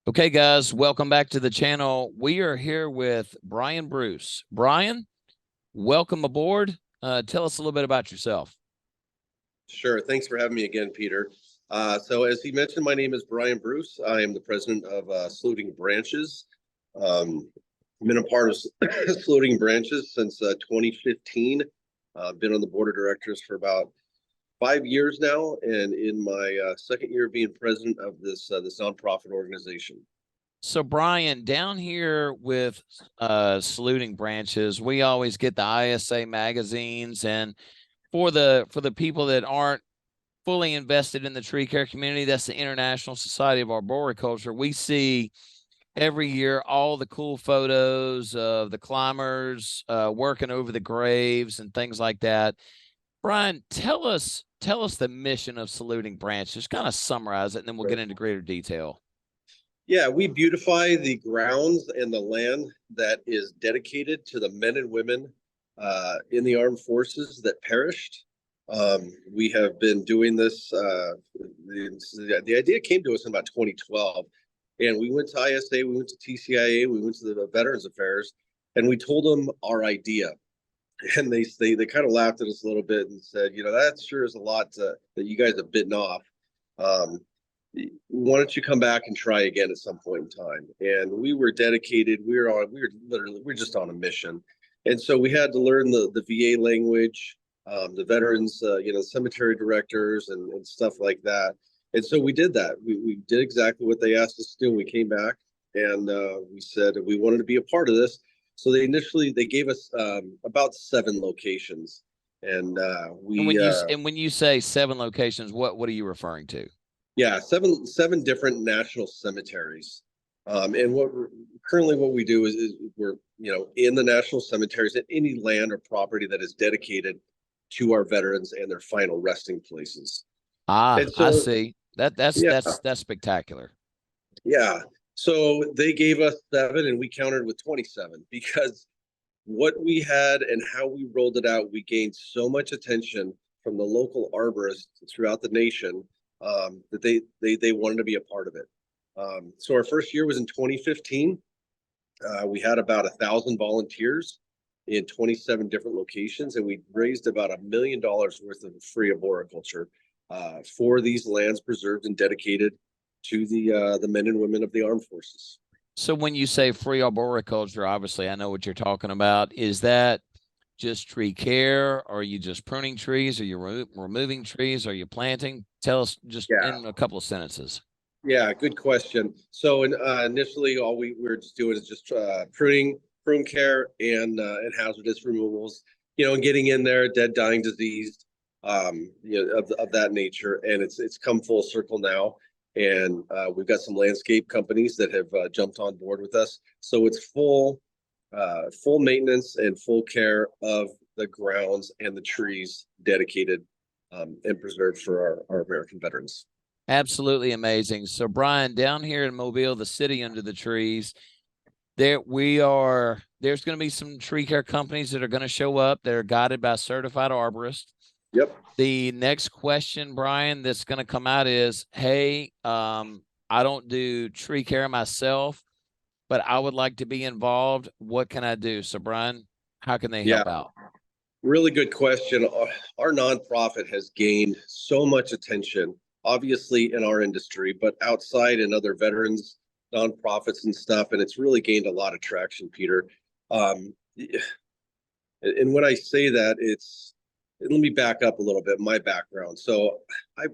Okay, guys, welcome back to the channel. We are here with Brian Bruce. Brian, welcome aboard. Tell us a little bit about yourself. Sure. Thanks for having me again, Peter. So as he mentioned, my name is Brian Bruce. I am the president of Saluting Branches. Been a part of Saluting Branches since 2015. Been on the board of directors for about 5 years now, and in my second year of being president of this nonprofit organization. So, Brian, down here with Saluting Branches, we always get the ISA magazines, and for the people that aren't fully invested in the tree care community, that's the International Society of Arboriculture. We see every year all the cool photos of the climbers working over the graves and things like that. Brian, tell us the mission of Saluting Branches. Just kind of summarize it, and then we'll get into greater detail. Yeah, we beautify the grounds and the land that is dedicated to the men and women in the armed forces that perished. We have been doing this. The idea came to us in about 2012, and we went to ISA, we went to TCIA, we went to the Veterans Affairs, and we told them our idea. And they kind of laughed at us a little bit and said, you know, that sure is a lot that you guys have bitten off. Why don't you come back and try again at some point in time? And we were dedicated. We were just on a mission. And so we had to learn the VA language, the veterans, cemetery directors and stuff like that. And so we did that. We did exactly what they asked us to do. We came back and we said we wanted to be a part of this. So they gave us about 7 locations, and when you say 7 locations, what are you referring to? Yeah, seven different national cemeteries, and what we do is we're in the national cemeteries at any land or property that is dedicated to our veterans and their final resting places. So, I see that's spectacular. Yeah. So they gave us 7 and we countered with 27 because what we had and how we rolled it out, we gained so much attention from the local arborists throughout the nation that they wanted to be a part of it. So our first year was in 2015. We had about 1,000 volunteers in 27 different locations, and we raised about $1 million worth of free arboriculture for these lands preserved and dedicated to the men and women of the armed forces. So when you say free arboriculture, obviously I know what you're talking about. Is that just tree care? Are you just pruning trees? Are you removing trees? Are you planting? Tell us just in a couple of sentences. Yeah, good question. So initially, all we were just doing is just prune care and hazardous removals. And getting in there, dead, dying, diseased, of that nature. And it's come full circle now. And we've got some landscape companies that have jumped on board with us. So it's full maintenance and full care of the grounds and the trees dedicated and preserved for our American veterans. Absolutely amazing. So Brian, down here in Mobile, the city under the trees, there's going to be some tree care companies that are going to show up. They're guided by certified arborists. Yep. The next question, Brian, that's going to come out is, hey, I don't do tree care myself, but I would like to be involved. What can I do? So Brian, how can they help out? Really good question. Our nonprofit has gained so much attention, obviously in our industry, but outside in other veterans nonprofits and stuff. And it's really gained a lot of traction, Peter. And when I say that, let me back up a little bit, my background. So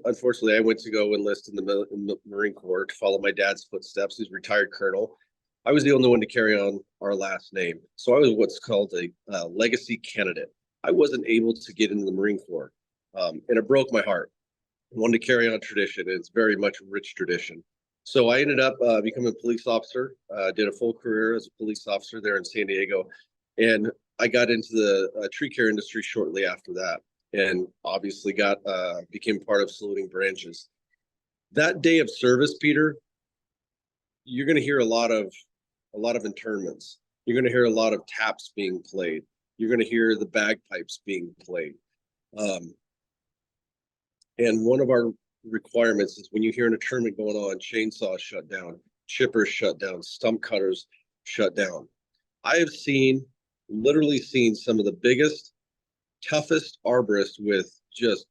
unfortunately, I went to go enlist in the Marine Corps to follow my dad's footsteps. He's a retired colonel. I was the only one to carry on our last name. So I was what's called a legacy candidate. I wasn't able to get into the Marine Corps. And it broke my heart. I wanted to carry on tradition. And it's very much a rich tradition. So I ended up becoming a police officer, did a full career as a police officer there in San Diego. And I got into the tree care industry shortly after that, and obviously became part of Saluting Branches. That day of service, Peter, you're going to hear a lot of internments. You're going to hear a lot of taps being played. You're going to hear the bagpipes being played. And one of our requirements is when you hear an tournament going on, chainsaws shut down, chippers shut down, stump cutters shut down. I have literally seen some of the biggest, toughest arborists with just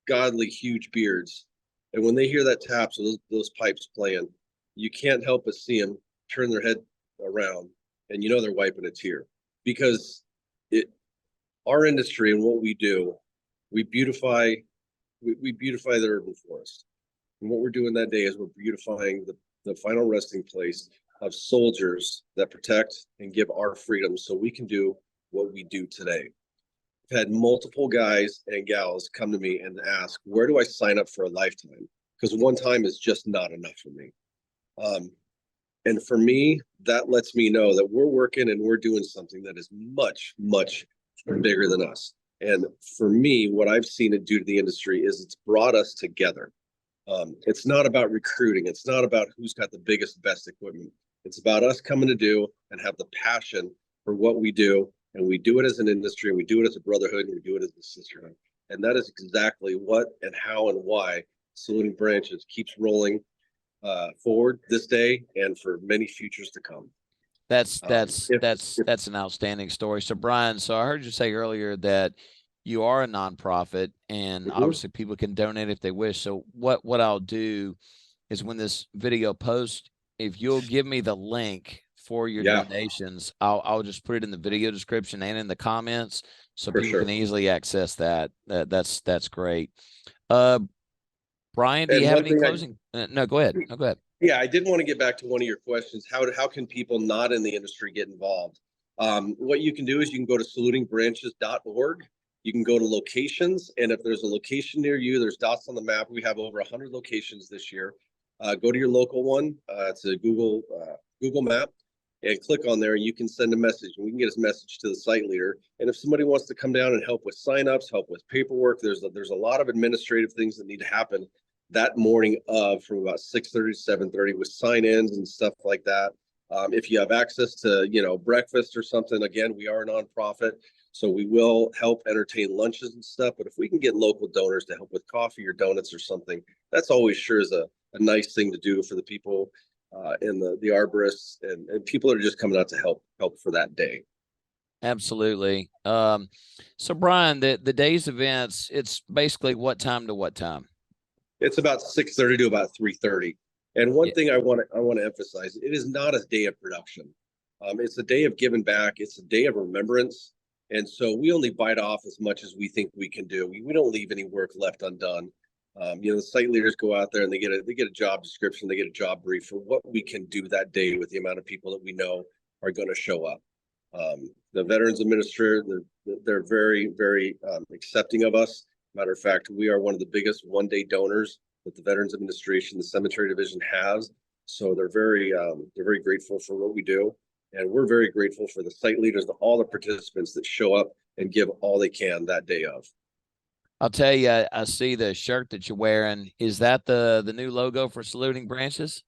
godly huge beards. And when they hear that tap, so those pipes playing, you can't help but see them turn their head around, and you know they're wiping a tear, because it our industry and what we do, we beautify we beautify the urban forest. And what we're doing that day is we're beautifying the final resting place of soldiers that protect and give our freedom so we can do what we do today. I've had multiple guys and gals come to me and ask, where do I sign up for a lifetime? Because one time is just not enough for me. And for me, that lets me know that we're working and we're doing something that is much, much bigger than us. And for me, what I've seen it do to the industry is it's brought us together. It's not about recruiting. It's not about who's got the biggest, best equipment. It's about us coming to do and have the passion for what we do. And we do it as an industry, and we do it as a brotherhood, and we do it as a sisterhood. And that is exactly what and how and why Saluting Branches keeps rolling forward this day and for many futures to come. That's an outstanding story. So Brian, so I heard you say earlier that you are a nonprofit, and obviously people can donate if they wish. So what I'll do is, when this video posts, if you'll give me the link for your donations, I'll just put it in the video description and in the comments, so people can easily access that. That's great. Brian, do you have any closing? No, go ahead. No, go ahead. Yeah, I did want to get back to one of your questions. How can people not in the industry get involved? What you can do is you can go to salutingbranches.org. You can go to locations, and if there's a location near you, there's dots on the map. We have over 100 locations this year. Go to your local one. It's a Google map, and click on there, and you can send a message, and we can get a message to the site leader. And if somebody wants to come down and help with signups, help with paperwork, there's a lot of administrative things that need to happen that morning from about 6:30 to 7:30 with sign-ins and stuff like that. If you have access to, breakfast or something, again, we are a nonprofit, so we will help entertain lunches and stuff. But if we can get local donors to help with coffee or donuts or something, that's always sure is a nice thing to do for the people and the arborists and people that are just coming out to help for that day. Absolutely. So Brian, the day's events, it's basically what time to what time? It's about 6:30 to about 3:30. And one thing I want to emphasize, it is not a day of production. It's a day of giving back. It's a day of remembrance. And so we only bite off as much as we think we can do. We don't leave any work left undone. The site leaders go out there and they get a job description, they get a job brief for what we can do that day with the amount of people that we know are going to show up. The Veterans Administrator, they're very, very accepting of us. Matter of fact, we are one of the biggest one-day donors that the Veterans Administration, the Cemetery Division has. So they're very grateful for what we do. And we're very grateful for the site leaders, all the participants that show up and give all they can that day of. I'll tell you, I see the shirt that you're wearing. Is that the new logo for Saluting Branches?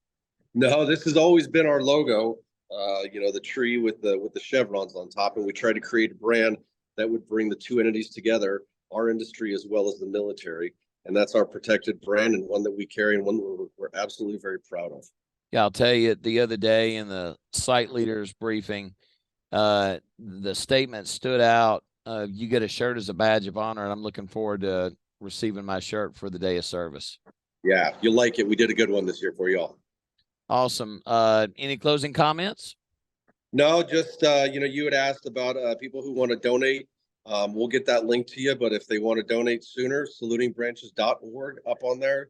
No, this has always been our logo. The tree with the chevrons on top, and we tried to create a brand that would bring the two entities together, our industry as well as the military. And that's our protected brand, and one that we carry, and one that we're absolutely very proud of. Yeah, I'll tell you, the other day in the site leaders briefing, the statement stood out. You get a shirt as a badge of honor, and I'm looking forward to receiving my shirt for the day of service. Yeah, you'll like it. We did a good one this year for y'all. Awesome. Any closing comments? No, just, you had asked about people who want to donate. We'll get that link to you, but if they want to donate sooner, salutingbranches.org up on there.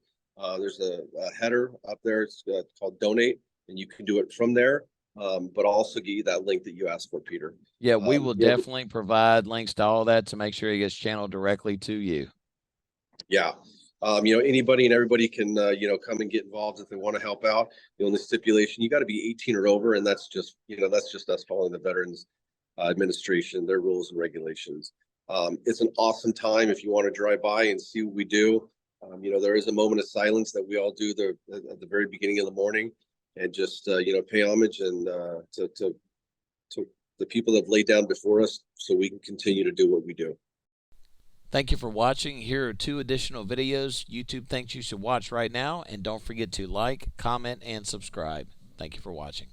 There's a header up there. It's called Donate, and you can do it from there. But I'll also give you that link that you asked for, Peter. Yeah, we will definitely provide links to all that to make sure it gets channeled directly to you. Yeah. Anybody and everybody can, come and get involved if they want to help out. The only stipulation, you got to be 18 or over, and that's just us following the Veterans Administration, their rules and regulations. It's an awesome time if you want to drive by and see what we do. There is a moment of silence that we all do at the very beginning of the morning, and just pay homage and to the people that have laid down before us, so we can continue to do what we do. Thank you for watching. Here are 2 additional videos YouTube thinks you should watch right now, and don't forget to like, comment, and subscribe. Thank you for watching.